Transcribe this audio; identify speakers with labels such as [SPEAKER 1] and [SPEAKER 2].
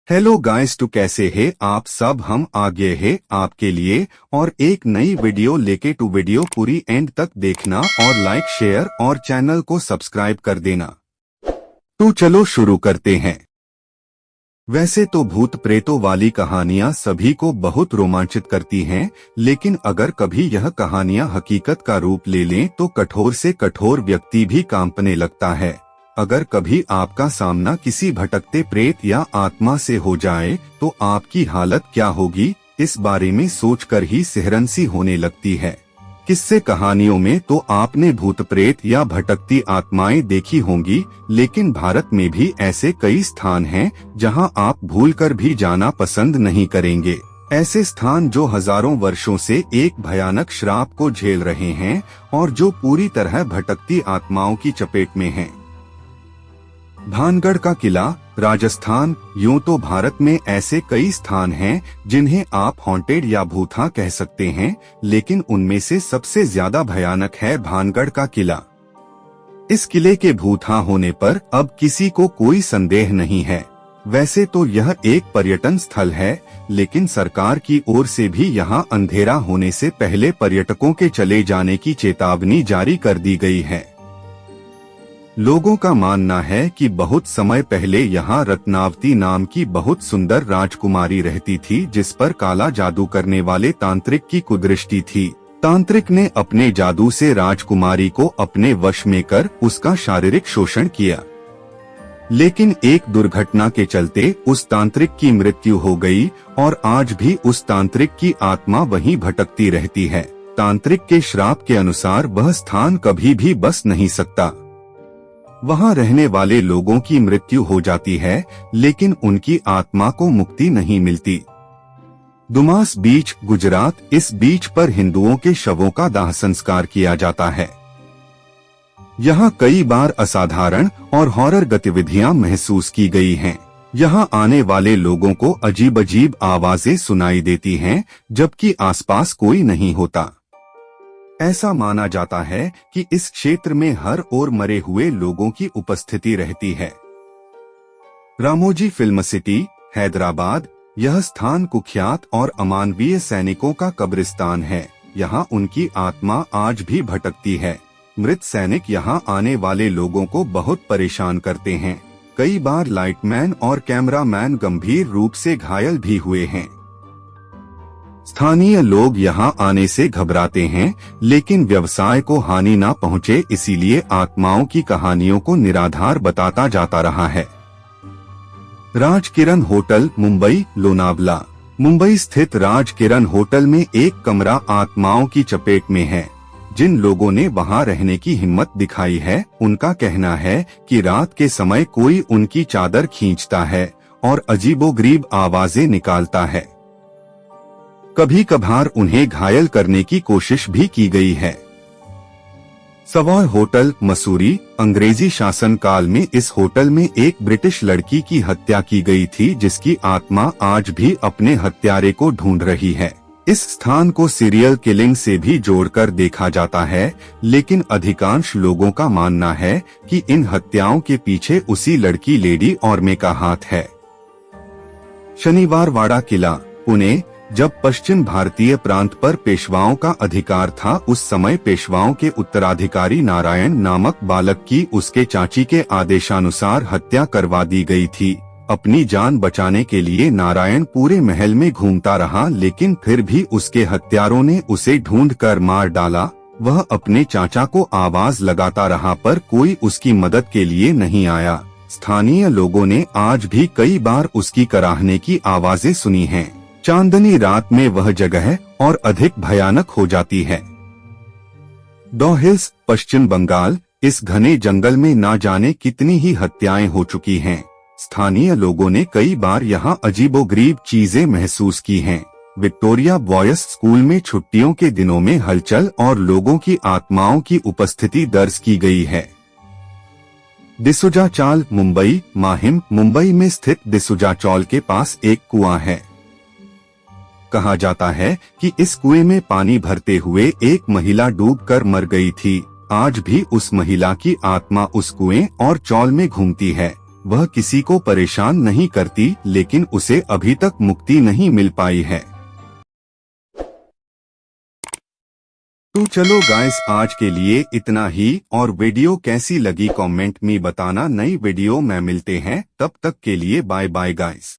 [SPEAKER 1] Hello guys, तो कैसे हैं आप सब। हम आ गए हैं आपके लिए और एक नई वीडियो लेके। टू वीडियो पूरी एंड तक देखना और लाइक शेयर और चैनल को सब्सक्राइब कर देना। तो चलो शुरू करते हैं। वैसे तो भूत प्रेतों वाली कहानियां सभी को बहुत रोमांचित करती हैं, लेकिन अगर कभी यह कहानियां हकीकत का रूप ले लें तो कठोर से कठोर व्यक्ति भी कांपने लगता है। अगर कभी आपका सामना किसी भटकते प्रेत या आत्मा से हो जाए तो आपकी हालत क्या होगी, इस बारे में सोचकर ही सिहरन सी होने लगती है। किस्से कहानियों में तो आपने भूत प्रेत या भटकती आत्माएं देखी होंगी, लेकिन भारत में भी ऐसे कई स्थान हैं जहां आप भूलकर भी जाना पसंद नहीं करेंगे। ऐसे स्थान जो हजारों वर्षों से एक भयानक श्राप को झेल रहे हैं और जो पूरी तरह भटकती आत्माओं की चपेट में हैं। भानगढ़ का किला, राजस्थान। यूं तो भारत में ऐसे कई स्थान हैं जिन्हें आप हॉन्टेड या भूथा कह सकते हैं, लेकिन उनमें से सबसे ज्यादा भयानक है भानगढ़ का किला। इस किले के भूथा होने पर अब किसी को कोई संदेह नहीं है। वैसे तो यह एक पर्यटन स्थल है, लेकिन सरकार की ओर से भी यहां अंधेरा होने से पहले पर्यटकों के चले जाने की चेतावनी जारी कर दी गई है। लोगों का मानना है कि बहुत समय पहले यहाँ रत्नावती नाम की बहुत सुंदर राजकुमारी रहती थी, जिस पर काला जादू करने वाले तांत्रिक की कुदृष्टि थी। तांत्रिक ने अपने जादू से राजकुमारी को अपने वश में कर उसका शारीरिक शोषण किया, लेकिन एक दुर्घटना के चलते उस तांत्रिक की मृत्यु हो गई और आज भी उस तांत्रिक की आत्मा वहीं भटकती रहती है। तांत्रिक के श्राप के अनुसार वह स्थान कभी भी बस नहीं सकता। वहां रहने वाले लोगों की मृत्यु हो जाती है, लेकिन उनकी आत्मा को मुक्ति नहीं मिलती। दुमास बीच, गुजरात। इस बीच पर हिंदुओं के शवों का दाह संस्कार किया जाता है। यहाँ कई बार असाधारण और हॉरर गतिविधियां महसूस की गई हैं। यहाँ आने वाले लोगों को अजीब अजीब आवाजें सुनाई देती हैं, जबकि आसपास कोई नहीं होता। ऐसा माना जाता है कि इस क्षेत्र में हर ओर मरे हुए लोगों की उपस्थिति रहती है। Ramoji film city, Hyderabad. यह स्थान कुख्यात और अमानवीय सैनिकों का कब्रिस्तान है। यहाँ उनकी आत्मा आज भी भटकती है। मृत सैनिक यहाँ आने वाले लोगों को बहुत परेशान करते हैं। कई बार लाइटमैन और कैमरामैन गंभीर रूप से घायल भी हुए हैं। स्थानीय लोग यहाँ आने से घबराते हैं, लेकिन व्यवसाय को हानि ना पहुँचे इसीलिए आत्माओं की कहानियों को निराधार बताता जाता रहा है। राजकिरण होटल, मुंबई, लोनावला। मुंबई स्थित राजकिरण होटल में एक कमरा आत्माओं की चपेट में है। जिन लोगों ने वहां रहने की हिम्मत दिखाई है, उनका कहना है कि रात के समय कोई उनकी चादर खींचता है और अजीबोगरीब आवाजें निकालता है। कभी कभार उन्हें घायल करने की कोशिश भी की गई है। Savoy hotel, Mussoorie. अंग्रेजी शासन काल में इस होटल में एक ब्रिटिश लड़की की हत्या की गई थी, जिसकी आत्मा आज भी अपने हत्यारे को ढूंढ रही है। इस स्थान को सीरियल किलिंग से भी जोड़कर देखा जाता है, लेकिन अधिकांश लोगों का मानना है कि इन हत्याओं के पीछे उसी लड़की लेडी ऑर्मे का हाथ है। शनिवारवाड़ा किला, पुणे। जब पश्चिम भारतीय प्रांत पर पेशवाओं का अधिकार था, उस समय पेशवाओं के उत्तराधिकारी नारायण नामक बालक की उसके चाची के आदेशानुसार हत्या करवा दी गई थी। अपनी जान बचाने के लिए नारायण पूरे महल में घूमता रहा, लेकिन फिर भी उसके हत्यारों ने उसे ढूंढकर मार डाला। वह अपने चाचा को आवाज लगाता रहा, पर कोई उसकी मदद के लिए नहीं आया। स्थानीय लोगों ने आज भी कई बार उसकी कराहने की आवाजें सुनी हैं। चांदनी रात में वह जगह और अधिक भयानक हो जाती है। डॉ हिल्स, पश्चिम बंगाल। इस घने जंगल में ना जाने कितनी ही हत्याएं हो चुकी हैं। स्थानीय लोगों ने कई बार यहाँ अजीबोगरीब चीजें महसूस की हैं। विक्टोरिया बॉयज स्कूल में छुट्टियों के दिनों में हलचल और लोगों की आत्माओं की उपस्थिति दर्ज की गई है। दिसुजा चाल, मुंबई, माहिम। मुंबई में स्थित दिसुजा चौल के पास एक कुआं है। कहा जाता है कि इस कुएं में पानी भरते हुए एक महिला डूबकर मर गई थी। आज भी उस महिला की आत्मा उस कुएं और चौल में घूमती है। वह किसी को परेशान नहीं करती, लेकिन उसे अभी तक मुक्ति नहीं मिल पाई है। तो चलो गाइस, आज के लिए इतना ही, और वीडियो कैसी लगी कमेंट में बताना। नई वीडियो में मिलते हैं, तब तक के लिए बाय बाय गाइस।